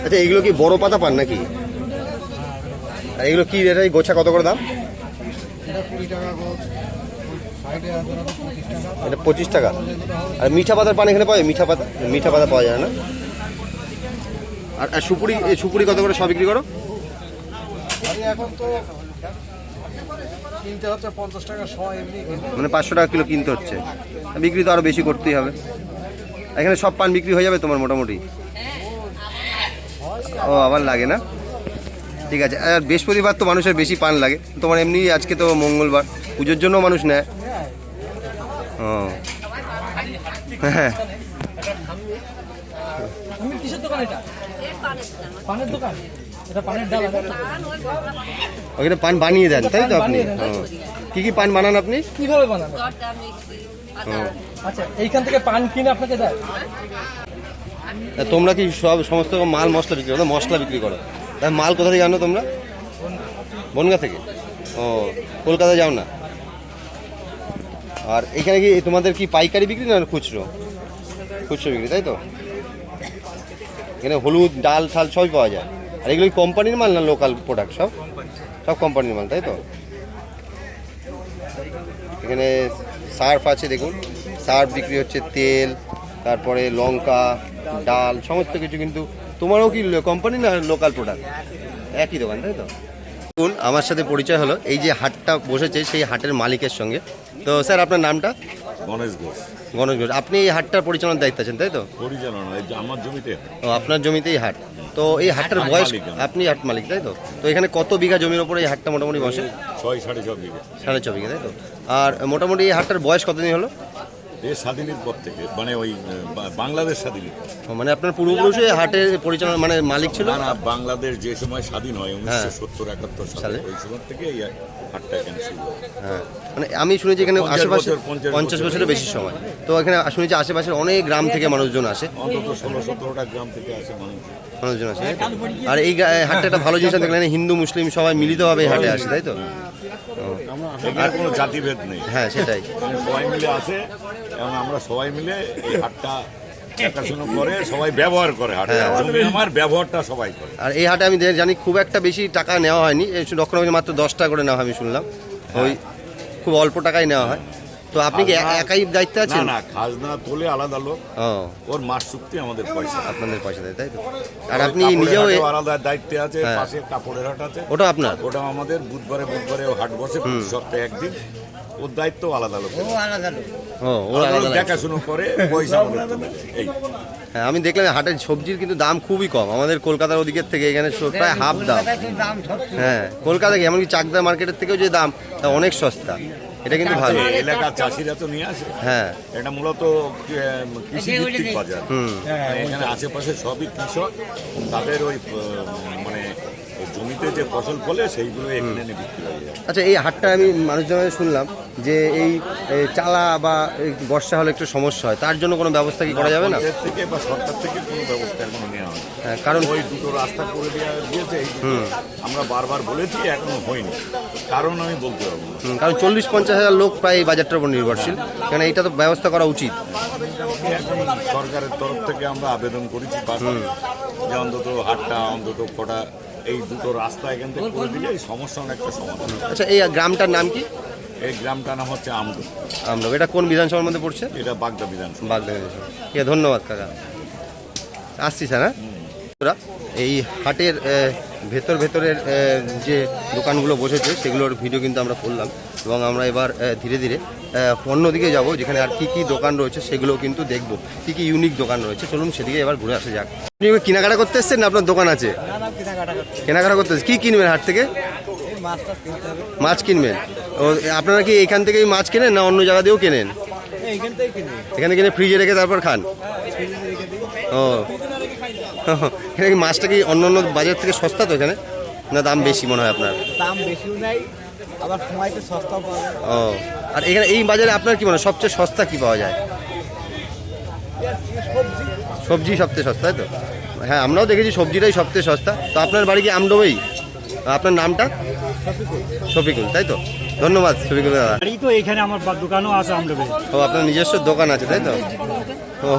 আচ্ছা এগুলো কি বড় পাতা পান নাকি? আর এগুলো কি রেট? গোছা কত করে দাম? এটা 25 টাকা। আর মিঠা পাতার পান এখানে পাওয়া যায়? মিঠা পাতা পাওয়া যায় না? আর সুপুরি কত করে সব বিক্রি করো? এখন তো কিনতে হচ্ছে 50 টাকা শ, এমনি মানে 500 টাকা কিলো কিনতে হচ্ছে, বিক্রি তো আরো বেশি করতেই হবে। এখানে সব পান বিক্রি হয়ে যাবে তোমার মোটামুটি? ও আবার লাগে না, ঠিক আছে। আর বৃহস্পতিবার তো মানুষের বেশি পান লাগে, তোমার এমনি আজকে তো মঙ্গলবার, পুজোর জন্য মানুষ নেয়। ও হ্যাঁ, আমি কিসের দোকান এটা? পানের দোকান? এটা পানের ডাল? ওখানে পান বানিয়ে দেন তাই তো আপনি? কি কি পান বানান আপনি? কিভাবে বানাবেন? আচ্ছা এইখান থেকে পান কিনে আপনাকে দেয়? তোমরা কি সমস্ত মাল মশলা বিক্রি করো? মশলা বিক্রি করো, তার মাল কোথা থেকে আনো তোমরা? বনগা থেকে? ও কলকাতা যাও না? আর এখানে কি তোমাদের কি পাইকারি বিক্রি না খুচরো? খুচরো বিক্রি তাই তো? এখানে হলুদ ডাল ঠাল সবই পাওয়া যায়। আর এগুলো কি কোম্পানির মাল না লোকাল প্রোডাক্ট? সব কোম্পানির মাল তাই তো? এখানে সার্ফ আছে, দেখুন সার্ফ বিক্রি হচ্ছে, তেল, তারপরে লঙ্কা, ডাল, সমস্ত কিছু। কিন্তু তোমারও কি কোম্পানি না লোকাল প্রোডাক্ট? একই দোকান তাই তো? দেখুন আমার সাথে পরিচয় হলো এই যে হাটটা বসেছে সেই হাটের মালিকের সঙ্গে। তো স্যার আপনার নামটা? গণেশ ঘোষ। গণেশ ঘোষ। আপনি এই হাটটার পরিচালনার দায়িত্ব আছেন তাই তো? পরিচালনা এই যে আমার জমিতে। ও আপনার জমিতেই হাট। তো এই হাটটার হাট বয়স? মালিক আমি। আপনি হাট মালিক তাই তো? তো এখানে কত বিঘা জমির ওপরে এই হাটটা মোটামুটি বসে? 6-6.5 বিঘা। 6.5 বিঘা তাই তো? আর মোটামুটি এই হাটটার বয়স কতদিন হলো? এই স্বাধীনের পর থেকে, মানে ওই বাংলাদেশ স্বাধীনের পর। ও, মানে আপনার পূর্বপুরুষে হাটের পরিচালনা মানে মালিক ছিল? না, বাংলাদেশ যে সময় স্বাধীন হয় 1970-71 সালে, সালে। ওই সময় থেকে এই হাটটা এখানে শুরু হয়। হ্যাঁ, মানে আমি শুনেছি এখানে 50 আশেপাশে বছর, 50 বছরের বেশি সময়। তো এখানে শুনেছি আশেপাশের অনেক গ্রাম থেকে মানুষজন আসে। অন্তত 16-17টা গ্রাম থেকে আসে মানুষজন আসে তাই তো? আর এই হাটটা একটা ভালো জিনিস দেখলেন, হিন্দু মুসলিম সবাই মিলিতভাবে এই হাটে আসে তাই তো? এখানে কোনো জাতিভেদ নেই। হ্যাঁ সেটাই। এখানে সবাই মিলে আসে এবং আমরা সবাই মিলে এই হাটটা দেখাশোনা করে, সবাই ব্যবহার করে হাটটা। জমি আমার ব্যবহারটা সবাই করে। আর এই হাটে আমি জানি খুব একটা বেশি টাকা নেওয়া হয়নি, এই রক্ষণাবেক্ষণ মাত্র 10 টাকা করে নেওয়া হয় আমি শুনলাম। ওই খুব অল্প টাকাই নেওয়া হয়। তো আপনি কি একাই দায়িত্বে না আছেন? না, খাজনা তোলে আলাদা লোক, ও ওর মাস চুক্তি আমাদের পয়সা। আপনাদের পয়সা দেয় তাই তো? আর ওই আপনি কাপড়ের নিজেও হাটেও আলাদা দায়িত্বে আছে, হ্যাঁ। পাশে কাপড়ের হাট আছে, ওটা আপনার? ওটা আমাদের বুধবারে হাট বসে, প্রতি সপ্তাহে একদিন। ওর দায়িত্ব আলাদা লোক, ও ওর আলাদা আলাদা লোক লাগে। দেখাশুনো করে, পয়সা আমাদের তুলে দেয়। এই হ্যাঁ আমি দেখলাম হাটের সবজির কিন্তু দাম খুবই কম আমাদের কলকাতার ওদিকের থেকে, এখানে প্রায় হাফ দাম। হ্যাঁ কলকাতা কি এমনকি চাকদা মার্কেটের থেকেও যে দাম তা অনেক সস্তা, এটা কিন্তু ভালো। এই এলাকার চাষিরা তো নিয়ে আসে, হ্যাঁ এটা মূলত কৃষি ভিত্তিক বাজার। এখানে আশেপাশে সবই কৃষক, তাদের ওই মানে ওই জমিতে যে ফসল ফলে সেইগুলো এখানে এনে বিক্রি হয়ে যায়। আচ্ছা এই হাটটা আমি মানুষজনের শুনলাম যে এই চালা বা এই বর্ষা হলে একটু সমস্যা হয়, তার জন্য কোনো ব্যবস্থা কি করা যাবে না? পঞ্চায়েত থেকে বা সরকার থেকে কোনো ব্যবস্থা এখনো নেওয়া হয়। হ্যাঁ, কারণ ওই দুটো রাস্তা করে দিয়েছে, এই দুটো আমরা বারবার বলেছি, এখনো হয়নি। কারণ আমি বলতে পারবো না। কারণ 40-50 হাজার লোক প্রায় এই বাজারটার উপর নির্ভরশীল, কারণ এইটা তো ব্যবস্থা করা উচিত। এখন সরকারের তরফ থেকে আমরা আবেদন করেছি যে অন্তত হাটটা অন্তত কটা এই দুটো রাস্তা এখান থেকে করে দিলে এই সমস্যা অনেকটা সমাধান। আচ্ছা এই গ্রামটার নাম কি? এই গ্রামটার নাম হচ্ছে আমদো। আমরা এটা কোন বিধানসভার মধ্যে পড়ছে? এটা বাগদা বিধানসভা। বাগদা বিধানসভা। ঠিক আছে, ধন্যবাদ কাকা, আসছি স্যার। হ্যাঁ এই হাটের ভেতরের যে দোকানগুলো বসেছে সেগুলোর ভিডিও কিন্তু আমরা করলাম এবং আমরা এবার ধীরে ধীরে অন্যদিকে যাব যেখানে আর কি দোকান রয়েছে সেগুলো কিন্তু দেখব কি ইউনিক দোকান রয়েছে। চলুন সেদিকে এবার ঘুরে আসা যাক। আপনি কেনাকাটা করতে এসছেন না আপনার দোকান আছে? কেনাকাটা করতে এসেছেন। কি কিনবেন হাট থেকে? মাছ কিনবেন। ও আপনারা কি এখান থেকেই মাছ কেনেন না অন্য জায়গা দিয়েও কেনেন? এখানে কিনে ফ্রিজে রেখে তারপর খান? ও এখানে কি মাছটা কি অন্য বাজার থেকে সস্তা তো এখানে, না দাম বেশি মনে হয় আপনার? দাম বেশিও নাই, আবার সময়তে সস্তাও পাবে। ও আর এখানে এই বাজারে আপনার কি মনে হয় সবচেয়ে সস্তা কি পাওয়া যায়? সবজি সবচেয়ে সস্তা, তাই তো? হ্যাঁ, আমরাও দেখেছি সবজিটাই সবচেয়ে সস্তা। তো আপনার বাড়ি কি আমডোবেই? আপনার নামটা? শফিকুল, তাই তো? ধন্যবাদ শফিকুল দাদা। বাড়ি তো এখানে আমার দোকানও আছে আমডোবে। ও আপনার নিজস্ব দোকান আছে, তাই তো? ও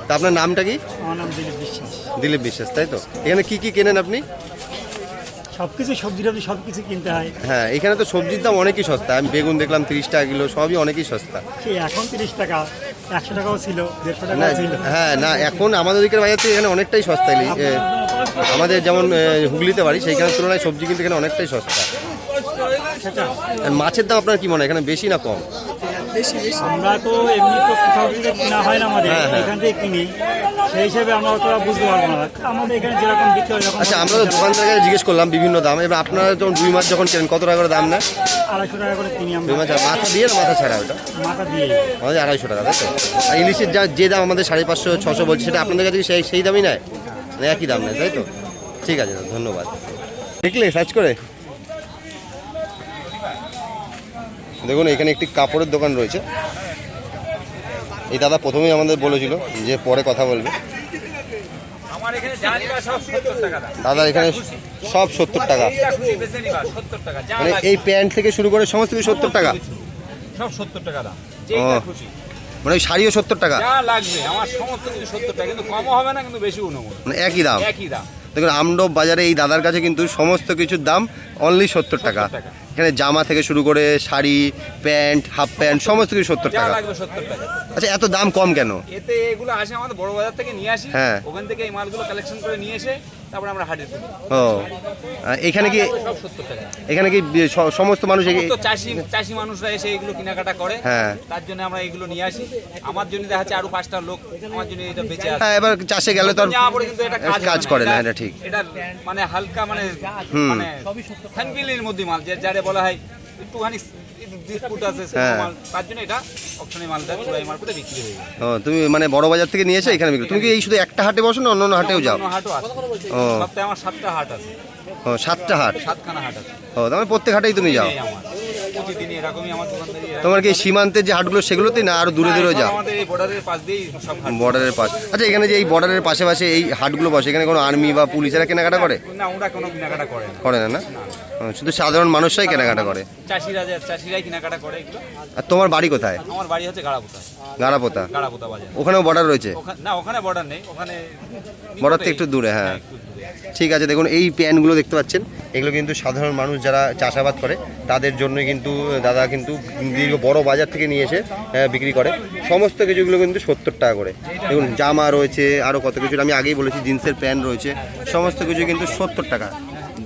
তা আপনার নামটা কি? আমার নাম দিলীপ বিশ্বাস। দিলীপ বিশ্বাস, তাই তো? এখানে কি কেনেন আপনি? সব কিছু সবজি টবজি সব কিছু কিনতে হয়। হ্যাঁ, এখানে তো সবজির দাম অনেকই সস্তা। আমি বেগুন দেখলাম 30 টাকা কিলো, সবই অনেকই সস্তা। সেই এখন 30 টাকা, 100 টাকাও ছিল, 150 না টাকাও ছিল। হ্যাঁ, না এখন আমাদের দিকের বাজার থেকে এখানে অনেকটাই সস্তা। আমাদের যেমন হুগলিতে বাড়ি, সেইখানের তুলনায় সবজি কিন্তু এখানে অনেকটাই সস্তা। আর মাছের দাম আপনার কি মনে হয় এখানে বেশি না কম? আমরা তো এমনি তো কোথাও থেকে কেনা হয় না আমাদের, এখান থেকে কিনি, সেই হিসেবে আমরা অতটা বুঝতে পারবো না। আমাদের এখানে যেরকম বিক্রি হয়। আচ্ছা, আমরা তো দোকানদারকে জিজ্ঞেস করলাম বিভিন্ন দাম। এবার আপনারা যখন রুই মাছ যখন কেনেন কত টাকা করে দাম নেয়? 250 টাকা করে কিনি আমরা। রুই মাছ মাথা দিয়ে না মাথা ছাড়া? ওটা মাথা দিয়ে আমাদের 250 টাকা, তাই তো? আর ইলিশের যে দাম আমাদের 550 600 বলছে, সেটা আপনাদের কাছে সেই দামই নেয় না একই দাম নেয়, তাই তো? ঠিক আছে, ধন্যবাদ। দেখলে সার্চ করে দেখুন এখানে একটি কাপড়ের দোকান রয়েছে। এই দাদা প্রথমেই আমাদের বলেছিল যে পরে কথা বলবে। দাদা এখানে সব 70 টাকা, মানে এই প্যান্ট থেকে শুরু করে সমস্ত কিছু 70 টাকা, সব 70 টাকা দাম। ও মানে ওই শাড়িও 70 টাকা? যা লাগবে আমার সমস্ত কিছু 70 টাকা, কিন্তু কমও হবে না কিন্তু বেশিও নেবো, মানে একই দাম? একই দাম। দেখুন আমডোব বাজারে এই দাদার কাছে কিন্তু সমস্ত কিছুর দাম অনলি 70 টাকা। এখানে জামা থেকে শুরু করে শাড়ি, প্যান্ট, হাফ প্যান্ট সমস্ত কিছু 70 যা টাকা। লাগবে 70 টাকা। আচ্ছা, এত দাম কম কেন? এতে এগুলো আসে আমাদের বড় বাজার থেকে নিয়ে আসি, হ্যাঁ। ওখান থেকে এই মালগুলো কালেকশন করে নিয়ে এসে তারপর আমরা হাটে তুলি। ও এখানে কি সব 70 টাকা। এখানে কি সমস্ত মানুষ তো চাষি মানুষরা এসে এগুলো কেনাকাটা করে, হ্যাঁ। তার জন্য আমরা এগুলো নিয়ে আসি। আমার জন্য দেখা যাচ্ছে আরো 5টা লোক আমার জন্য এটা বেঁচে আছে। হ্যাঁ, এবার চাষে গেলে তো আর যাওয়া পরে কিন্তু এটা কাজ করে না, এটা ঠিক। এটা মানে হালকা মানে ফ্যানবিলির মধ্যে মাল, যারে বলা হয় একটুখানি ডিসপুট আছে হ্যাঁ। মাল, তার জন্য এটা অপশনে মালটা চুড়াই মাল করে বিক্রি হয়ে যায়। ও তুমি মানে বড় বাজার থেকে নিয়ে এসে এখানে বিক্রি? তুমি কি এই শুধু একটা হাটে বসো না অন্য হাটেও যাও? অন্য হাটও আছে, ও সপ্তাহে আমার 7টা হাট আছে, ও 7টা হাট? 7খানা হাট আছে। ও তার মানে প্রত্যেক হাটেই তুমি যাও? এই আমার প্রতিদিনই এরকমই আমার দোকানদারি। তোমার কি এই সীমান্তের যে হাটগুলো সেগুলোতেই না আরো দূরে দূরে যাও? আমাদের এই বর্ডারের পাশ দিয়েই সব হাট। বর্ডারের পাশ। আচ্ছা, এখানে যে এই বর্ডারের পাশে এই হাটগুলো বসে, এখানে কোনো আর্মি বা পুলিশেরা কেনাকাটা করে? না, ওরা কোনো কেনাকাটা করে না। করে না? না, শুধু সাধারণ মানুষরাই কেনাকাটা করে। চাষিরাই কেনাকাটা করে এগুলো। আর তোমার বাড়ি কোথায়? আমার বাড়ি হচ্ছে গাড়াপোতা গাড়াপোতা বাজার। ওখানেও বর্ডার রয়েছে? না, ওখানে বর্ডার নেই, ওখানে বর্ডার থেকে একটু দূরে। হ্যাঁ, একটু দূরে। ঠিক আছে। দেখুন এই প্যান্টগুলো দেখতে পাচ্ছেন, এগুলো কিন্তু সাধারণ মানুষ যারা চাষাবাদ করে তাদের জন্য কিন্তু দাদা কিন্তু দীর্ঘ বড় বাজার থেকে নিয়ে এসে বিক্রি করে। সমস্ত কিছুগুলো কিন্তু 70 টাকা করে। দেখুন জামা রয়েছে, আরও কত কিছু আমি আগেই বলেছি, জিন্সের প্যান্ট রয়েছে, সমস্ত কিছু কিন্তু 70 টাকা।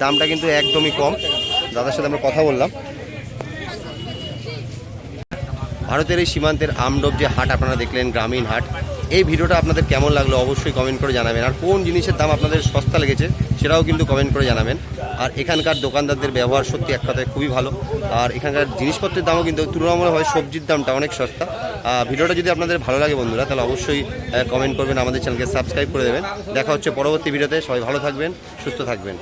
দামটা কিন্তু একদমই কম। দাদার সাথে আমরা কথা বললাম। ভারতের এই সীমান্তের আমডোব যে হাট আপনারা দেখলেন, গ্রামীণ হাট, এই ভিডিওটা আপনাদের কেমন লাগলো অবশ্যই কমেন্ট করে জানাবেন। আর কোন জিনিসের দাম আপনাদের সস্তা লেগেছে সেটাও কিন্তু কমেন্ট করে জানাবেন। আর এখানকার দোকানদারদের ব্যবহার সত্যি এক কথায় খুবই ভালো। আর এখানকার জিনিসপত্রের দামও কিন্তু তুলনামূলকভাবে সবজির দামটা অনেক সস্তা। ভিডিওটা যদি আপনাদের ভালো লাগে বন্ধুরা, তাহলে অবশ্যই কমেন্ট করবেন, আমাদের চ্যানেলকে সাবস্ক্রাইব করে দেবেন। দেখা হচ্ছে পরবর্তী ভিডিওতে। সবাই ভালো থাকবেন, সুস্থ থাকবেন।